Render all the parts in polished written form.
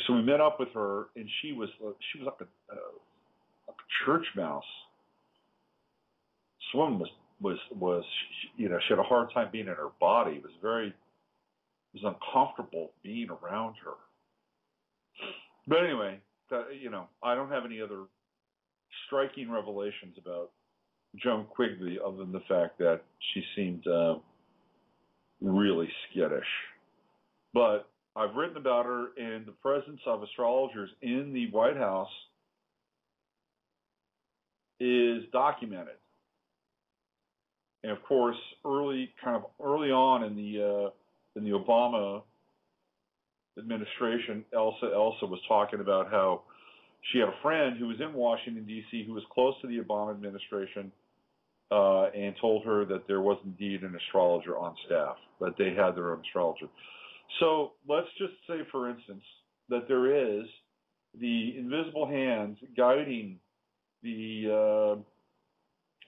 So we met up with her, and she was like a church mouse. This woman was she had a hard time being in her body. It was uncomfortable being around her. But anyway, I don't have any other striking revelations about Joan Quigley other than the fact that she seemed really skittish. But I've written about her, and the presence of astrologers in the White House is documented. And of course, early on in the Obama administration, Elsa was talking about how she had a friend who was in Washington, D.C., who was close to the Obama administration, and told her that there was indeed an astrologer on staff, that they had their own astrologer. So let's just say, for instance, that there is the invisible hand guiding the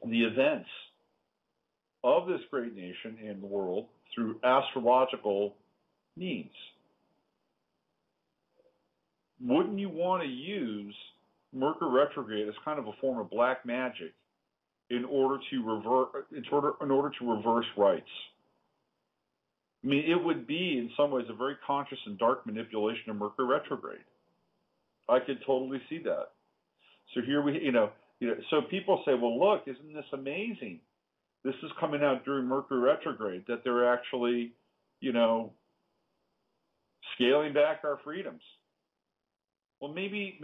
events of this great nation and the world through astrological means. Wouldn't you want to use Mercury retrograde as kind of a form of black magic in order to reverse rights? I mean, it would be in some ways a very conscious and dark manipulation of Mercury retrograde. I could totally see that. So here so people say, well, look, isn't this amazing? This is coming out during Mercury retrograde, that they're actually, scaling back our freedoms. Well, maybe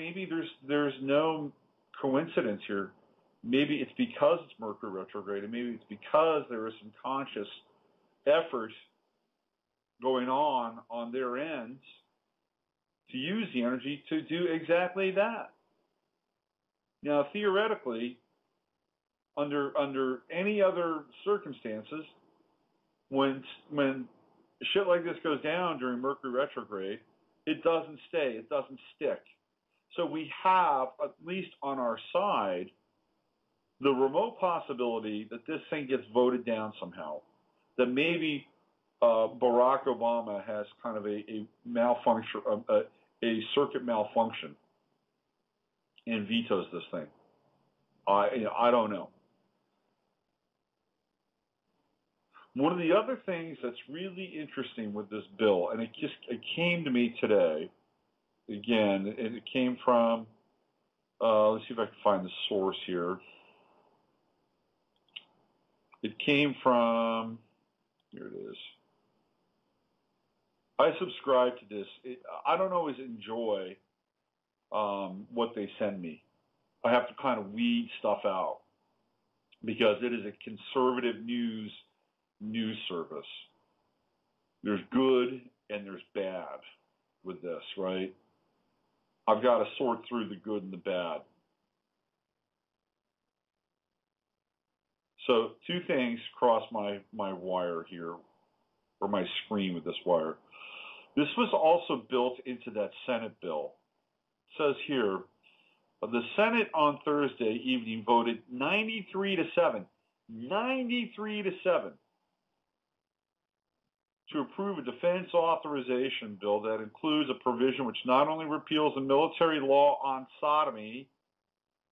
there's no coincidence here. Maybe it's because it's Mercury retrograde, and maybe it's because there is some conscious effort going on their end to use the energy to do exactly that. Now, theoretically, under any other circumstances, when shit like this goes down during Mercury retrograde, it doesn't stay, it doesn't stick. So we have, at least on our side, the remote possibility that this thing gets voted down somehow, that maybe Barack Obama has kind of a malfunction, a circuit malfunction, and vetoes this thing. I don't know. One of the other things that's really interesting with this bill, and it came to me today, again, and it came from, let's see if I can find the source here. It came from, here it is. I subscribe to this. I don't always enjoy what they send me. I have to kind of weed stuff out because it is a conservative news service. There's good and there's bad with this, right? I've got to sort through the good and the bad. So two things cross my wire here, or my screen with this wire. This was also built into that Senate bill. It says here, the Senate on Thursday evening voted 93-7 to approve a defense authorization bill that includes a provision which not only repeals the military law on sodomy,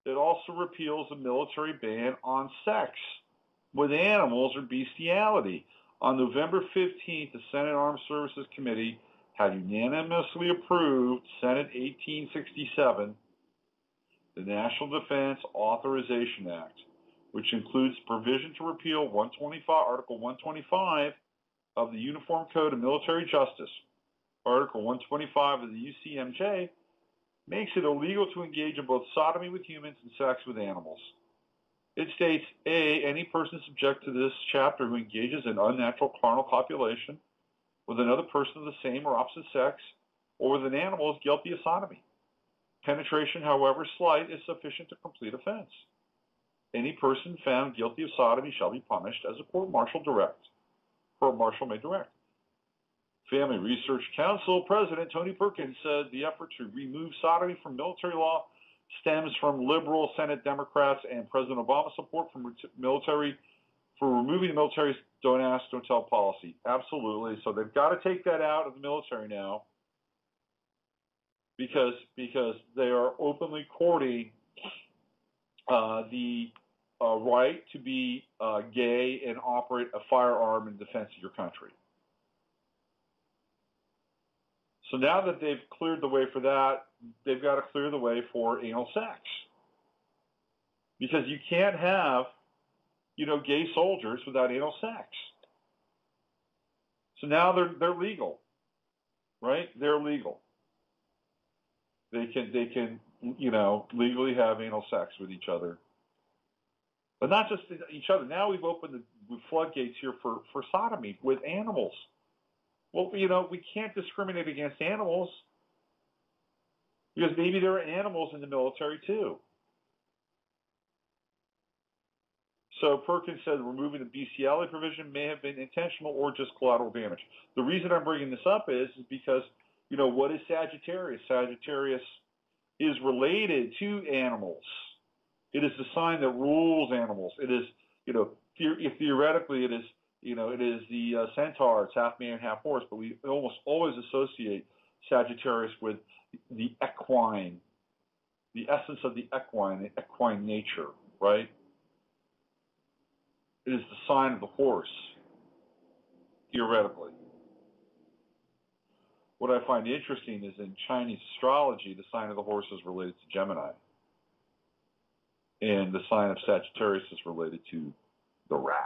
it also repeals the military ban on sex with animals or bestiality. On November 15th, the Senate Armed Services Committee had unanimously approved Senate 1867, the National Defense Authorization Act, which includes provision to repeal Article 125 of the Uniform Code of Military Justice. Article 125 of the UCMJ makes it illegal to engage in both sodomy with humans and sex with animals. It states, A, any person subject to this chapter who engages in unnatural carnal copulation with another person of the same or opposite sex or with an animal is guilty of sodomy. Penetration, however slight, is sufficient to complete offense. Any person found guilty of sodomy shall be punished as a court-martial may direct. Family Research Council President Tony Perkins said the effort to remove sodomy from military law stems from liberal Senate Democrats and President Obama's support for removing the military's don't ask, don't tell policy. Absolutely. So they've got to take that out of the military now. because they are openly courting the right to be gay and operate a firearm in defense of your country. So now that they've cleared the way for that, they've got to clear the way for anal sex. Because you can't have, gay soldiers without anal sex. So now they're legal, right? They're legal. They can legally have anal sex with each other. But not just each other. Now we've opened the floodgates here for sodomy with animals. Well, we can't discriminate against animals because maybe there are animals in the military too. So Perkins said removing the bestiality provision may have been intentional or just collateral damage. The reason I'm bringing this up is because, what is Sagittarius? Sagittarius is related to animals. It is the sign that rules animals. It is, theoretically, it is, it is the centaur. It's half man, half horse, but we almost always associate Sagittarius with the equine, the essence of the equine nature, right? It is the sign of the horse, theoretically. What I find interesting is in Chinese astrology, the sign of the horse is related to Gemini. And the sign of Sagittarius is related to the rat.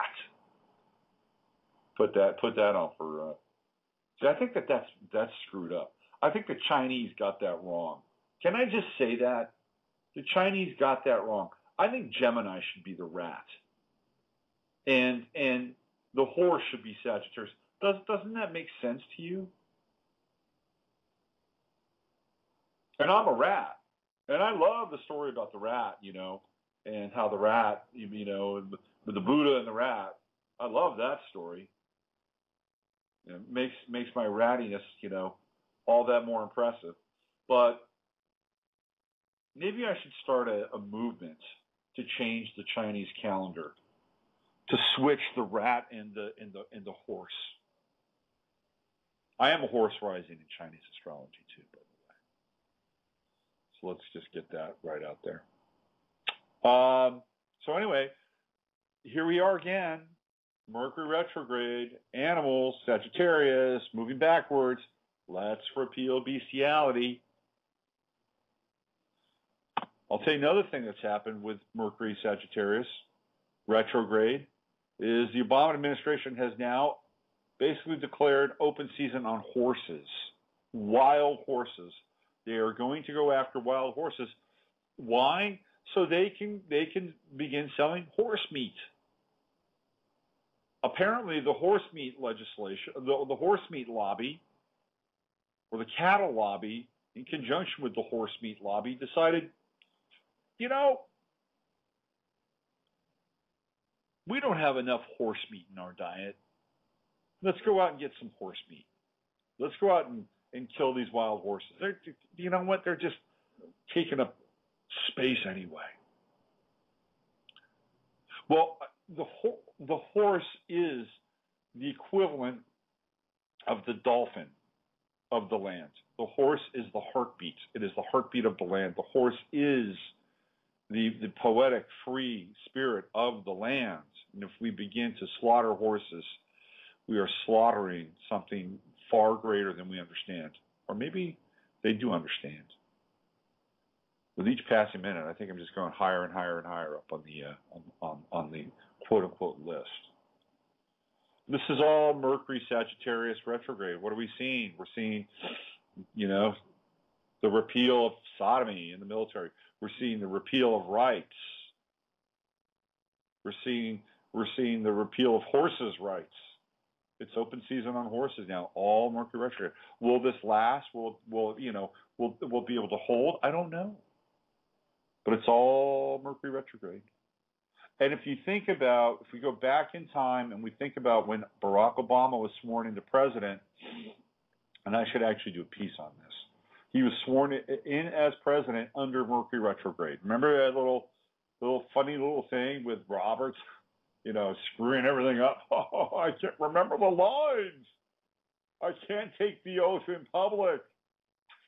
Put that on for. See, I think that's screwed up. I think the Chinese got that wrong. Can I just say that? The Chinese got that wrong. I think Gemini should be the rat. And the horse should be Sagittarius. Doesn't that make sense to you? And I'm a rat. And I love the story about the rat, and how the rat, with the Buddha and the rat. I love that story. It makes my rattiness, all that more impressive. But maybe I should start a movement to change the Chinese calendar, to switch the rat and the horse. I am a horse rising in Chinese astrology too, by the way. So let's just get that right out there. So anyway, here we are again. Mercury retrograde, animals, Sagittarius, moving backwards. Let's repeal bestiality. I'll tell you another thing that's happened with Mercury Sagittarius retrograde is the Obama administration has now basically declared open season on horses, wild horses. They are going to go after wild horses. Why? So they can begin selling horse meat. Apparently, the horse meat legislation, the horse meat lobby, or the cattle lobby, in conjunction with the horse meat lobby, decided, we don't have enough horse meat in our diet. Let's go out and get some horse meat. Let's go out and kill these wild horses. You know what? They're just taking up space anyway. Well, the horse is the equivalent of the dolphin of the land. The horse is the heartbeat. It is the heartbeat of the land. The horse is the poetic, free spirit of the land. And if we begin to slaughter horses, we are slaughtering something far greater than we understand. Or maybe they do understand. With each passing minute, I think I'm just going higher and higher and higher up on the quote-unquote list. This is all Mercury Sagittarius retrograde. What are we seeing? We're seeing, the repeal of sodomy in the military. We're seeing the repeal of rights. We're seeing the repeal of horses' rights. It's open season on horses now. All Mercury retrograde. Will this last? Will be able to hold? I don't know. But it's all Mercury retrograde. And if we go back in time and we think about when Barack Obama was sworn into president, and I should actually do a piece on this. He was sworn in as president under Mercury retrograde. Remember that little funny little thing with Roberts, screwing everything up? Oh, I can't remember the lines. I can't take the oath in public.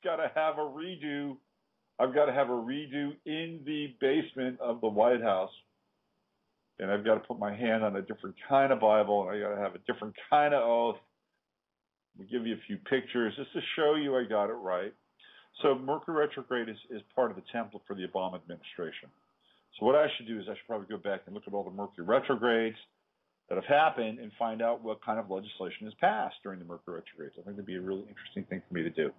got to have a redo. I've got to have a redo in the basement of the White House. And I've got to put my hand on a different kind of Bible, and I got to have a different kind of oath. We'll give you a few pictures just to show you I got it right. So Mercury retrograde is part of the template for the Obama administration. So what I should do is I should probably go back and look at all the Mercury retrogrades that have happened and find out what kind of legislation is passed during the Mercury retrogrades. I think that'd be a really interesting thing for me to do.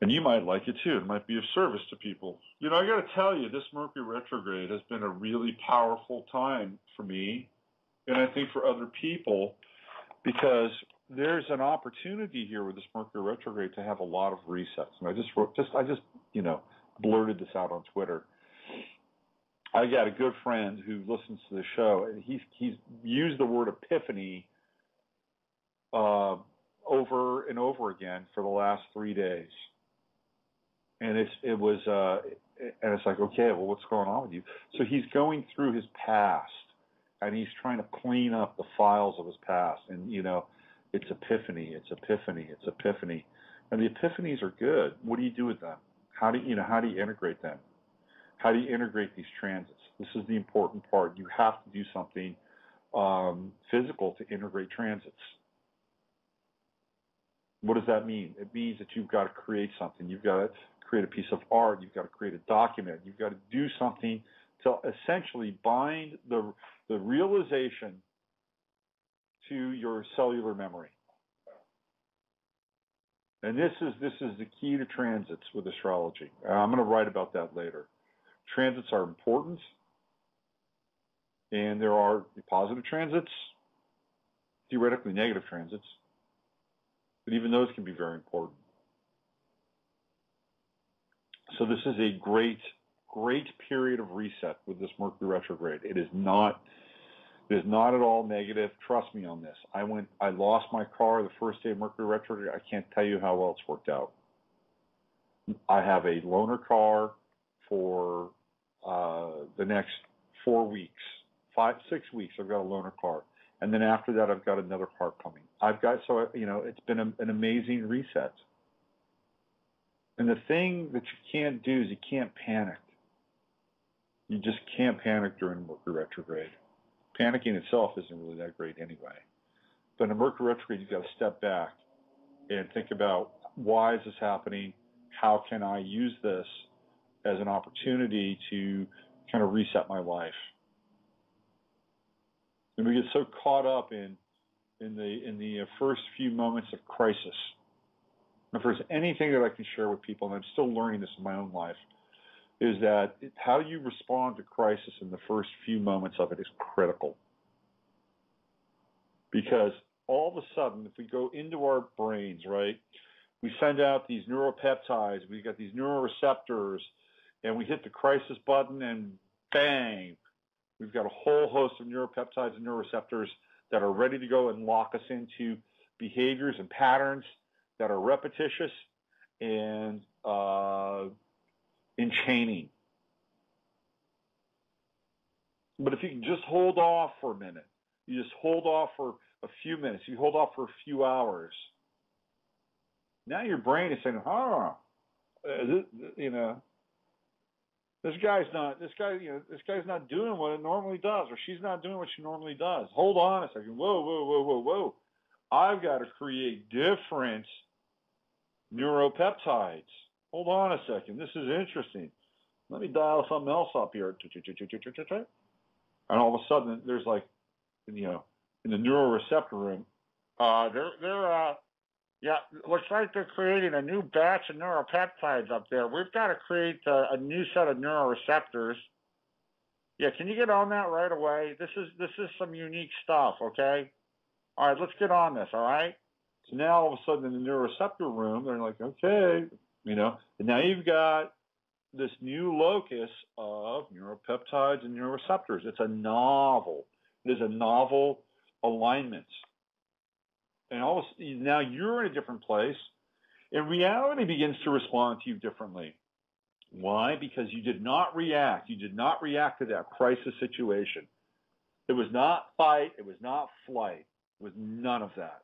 And you might like it too. It might be of service to people. You know, I got to tell you, this Mercury retrograde has been a really powerful time for me, and I think for other people, because there's an opportunity here with this Mercury retrograde to have a lot of resets. And I just blurted this out on Twitter. I got a good friend who listens to the show, and he's used the word epiphany over and over again for the last 3 days. And it's like, okay, well, what's going on with you? So he's going through his past, and he's trying to clean up the files of his past. And, it's epiphany. And the epiphanies are good. What do you do with them? How do you integrate them? How do you integrate these transits? This is the important part. You have to do something physical to integrate transits. What does that mean? It means that you've got to create something. You've got to create a piece of art. You've got to create a document. You've got to do something to essentially bind the realization to your cellular memory. And this is the key to transits with astrology. I'm going to write about that later. Transits are important, and there are positive transits, theoretically negative transits, but even those can be very important. So this is a great period of reset with this Mercury retrograde. It is not at all negative. Trust me on this. I lost my car the first day of Mercury retrograde. I can't tell you how well it's worked out. I have a loaner car for the next 4 weeks, 6 weeks. I've got a loaner car, and then after that, I've got another car coming. It's been an amazing reset. And the thing that you can't do is you can't panic. You just can't panic during Mercury retrograde. Panicking itself isn't really that great anyway. But in a Mercury retrograde, you've got to step back and think about, why is this happening? How can I use this as an opportunity to kind of reset my life? And we get so caught up in the first few moments of crisis. If there's anything that I can share with people, and I'm still learning this in my own life, is that how you respond to crisis in the first few moments of it is critical. Because all of a sudden, if we go into our brains, right, we send out these neuropeptides, we got these neuroreceptors, and we hit the crisis button, and bang, we've got a whole host of neuropeptides and neuroreceptors that are ready to go and lock us into behaviors and patterns that are repetitious and enchaining. But if you can just hold off for a minute, you just hold off for a few minutes, you hold off for a few hours, now your brain is saying, this guy's not doing what it normally does, or she's not doing what she normally does. Hold on a second. Whoa. I've got to create different neuropeptides. Hold on a second. This is interesting. Let me dial something else up here. And all of a sudden, there's like, in the neuroreceptor room, looks like they're creating a new batch of neuropeptides up there. We've got to create a new set of neuroreceptors. Yeah, can you get on that right away? This is some unique stuff, okay? All right, let's get on this, all right? So now all of a sudden in the neuroreceptor room, they're like, okay, and now you've got this new locus of neuropeptides and neuroreceptors. It is a novel alignment. And now you're in a different place, and reality begins to respond to you differently. Why? Because you did not react. You did not react to that crisis situation. It was not fight. It was not flight. It was none of that.